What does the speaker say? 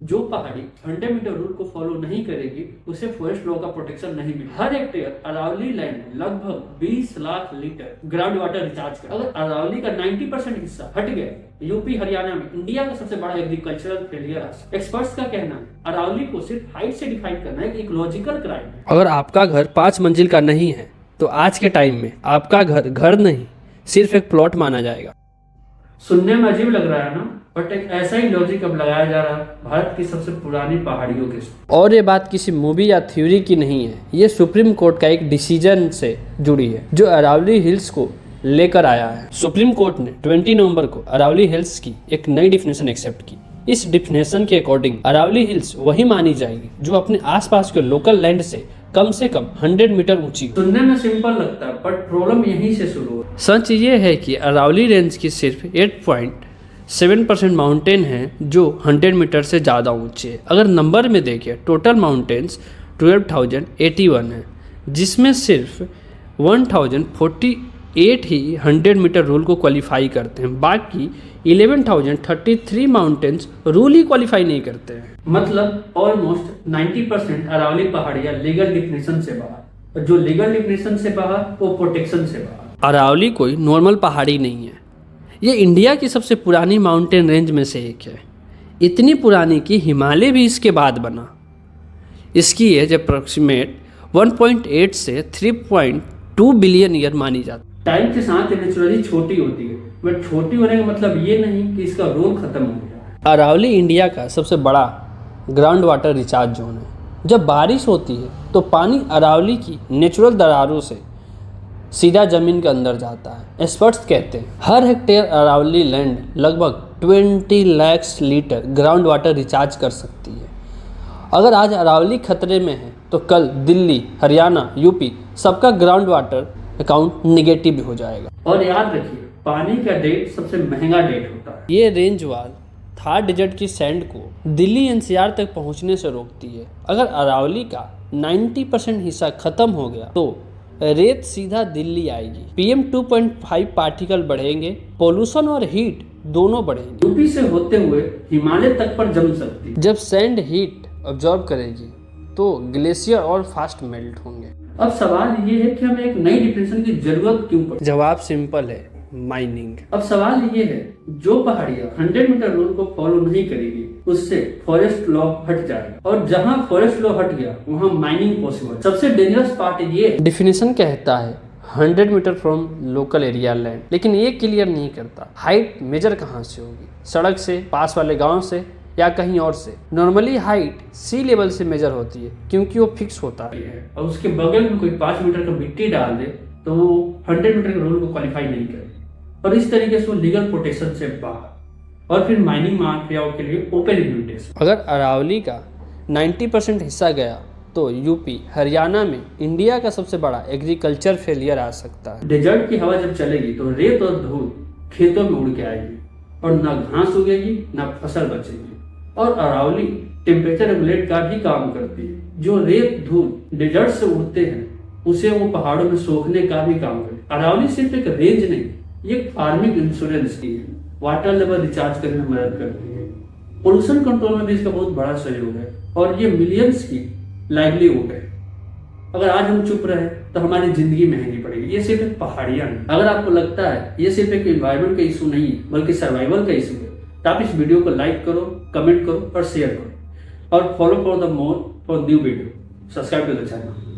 जो पहाड़ी 100 metre rule को फॉलो नहीं करेगी उसे फॉरेस्ट लॉ का प्रोटेक्शन नहीं मिलेगा। हर हेक्टेयर अरावली लैंड में लगभग 20 lakh litre ground water recharge कर। अगर अरावली का 90% हिस्सा हट गया, यूपी हरियाणा में इंडिया का सबसे बड़ा एग्रीकल्चरल फेलियर आ सकता है। एक्सपर्ट्स का कहना है अरावली को सिर्फ हाइट से डिफाइन करना एक इकोलॉजिकल क्राइम है। अगर आपका घर 5 मंजिल का नहीं है तो आज के टाइम में आपका घर नहीं सिर्फ एक प्लॉट माना जाएगा। सुनने में अजीब लग रहा है ना, बट एक ऐसा ही लॉजिक अब लगाया जा रहा है भारत की सबसे पुरानी पहाड़ियों के साथ। और ये बात किसी मूवी या थ्योरी की नहीं है, ये सुप्रीम कोर्ट का एक डिसीजन से जुड़ी है जो अरावली हिल्स को लेकर आया है। सुप्रीम कोर्ट ने 20 नवंबर को अरावली हिल्स की एक नई डिफिनेशन एक्सेप्ट की। इस डिफिनेशन के अकॉर्डिंग अरावली हिल्स वही मानी जाएगी जो अपने आसपास के लोकल लैंड से कम 100 मीटर ऊंची। सुनने में सिंपल लगता है बट प्रॉब्लम यहीं से शुरू हो। सच ये है कि अरावली रेंज की सिर्फ 8.7% माउंटेन हैं जो 100 मीटर से ज़्यादा ऊंचे हैं। अगर नंबर में देखिए टोटल माउंटेन्स 12,081 है, जिसमें सिर्फ 1,048 ही 100 मीटर रूल को क्वालिफाई करते हैं। बाकी 11,033 माउंटेन्स रूल ही क्वालिफाई नहीं करते हैं। मतलब ऑलमोस्ट 90% अरावली पहाड़ियां लीगल डिफिनेशन से बाहर, और जो लीगल डिफिनेशन से बाहर वो प्रोटेक्शन से बाहर। अरावली कोई नॉर्मल पहाड़ी नहीं है, ये इंडिया की सबसे पुरानी माउंटेन रेंज में से एक है। इतनी पुरानी कि हिमालय भी इसके बाद बना। इसकी एज अप्रोक्सीमेट 1.8 से 3.2 बिलियन ईयर मानी जाती है। टाइम के साथ नेचुरली छोटी होती है, बट छोटी होने का मतलब ये नहीं कि इसका रोल खत्म हो गया है। अरावली इंडिया का सबसे बड़ा ग्राउंड वाटर रिचार्ज जोन है। जब बारिश होती है तो पानी अरावली की नेचुरल दरारों से सीधा जमीन के अंदर जाता है। एक्सपर्ट्स कहते हैं हर हेक्टेयर अरावली लैंड लगभग 20 lakh litre ground water recharge कर सकती है। अगर आज अरावली खतरे में है तो कल दिल्ली, हरियाणा, यूपी सबका ग्राउंड वाटर अकाउंट निगेटिव हो जाएगा। और याद रखिए पानी का डेट सबसे महंगा डेट होता है। ये रेंज वाल थार डेजर्ट की सैंड को दिल्ली एनसीआर तक पहुंचने से रोकती है। अगर अरावली का 90% हिस्सा खत्म हो गया तो रेत सीधा दिल्ली आएगी। PM 2.5 पार्टिकल बढ़ेंगे, पोल्यूशन और हीट दोनों बढ़ेंगे। यूपी से होते हुए हिमालय तक पर जम सकती है। जब सैंड हीट ऑब्जॉर्व करेगी तो ग्लेशियर और फास्ट मेल्ट होंगे। अब सवाल ये है कि हमें एक नई डिफिनेशन की जरूरत क्यों पड़ी? जवाब सिंपल है, माइनिंग। अब सवाल ये है जो पहाड़ियां 100 मीटर रूल को फॉलो नहीं करेगी उससे फॉरेस्ट लॉ हट जाएगा, और जहां फॉरेस्ट लॉ हट गया वहां माइनिंग पॉसिबल। सबसे डेंजरस पार्ट ये डिफिनेशन कहता है 100 metre from local area land, लेकिन ये क्लियर नहीं करता हाइट मेजर कहाँ से होगी, सड़क से, पास वाले गांव से या कहीं और से। नॉर्मली हाइट सी लेवल से मेजर होती है क्योंकि वो फिक्स होता है। और उसके बगल में कोई 5 मीटर का मिट्टी डाल दे तो वो 100 मीटर के रूल को क्वालिफाई नहीं करे, और इस तरीके से वो लीगल प्रोटेक्शन से बाहर, और फिर माइनिंग माफियाओं के लिए ओपन इन्विटेशन। अगर अरावली का 90% हिस्सा गया तो यूपी, हरियाणा में इंडिया का सबसे बड़ा एग्रीकल्चर फेलियर आ सकता है। डेजर्ट की हवा जब चलेगी तो रेत और धूल खेतों में उड़ के आएगी, और ना घास उगेगी ना फसल बचेगी। और अरावली टेम्परेचर रेगुलेट का भी काम करती है। जो रेत धूल डेजर्ट से उड़ते हैं उसे वो पहाड़ों में सोखने का भी काम करती है। अरावली सिर्फ एक रेंज नहीं, ये फार्मिंग इंश्योरेंस की है, वाटर लेवल रिचार्ज करने में मदद करती है, पोल्यूशन कंट्रोल में भी इसका बहुत बड़ा सहयोग है, और ये मिलियंस की लाइवलीहुड है। अगर आज हम चुप रहे तो हमारी जिंदगी महंगी पड़ेगी। ये सिर्फ एक पहाड़ियां नहीं। अगर आपको लगता है ये सिर्फ एक एनवायरमेंट का इशू नहीं बल्कि सर्वाइवल का इशू है तो आप इस वीडियो को लाइक करो, कमेंट करो और शेयर करो, और follow for the more for new video. Subscribe to the channel.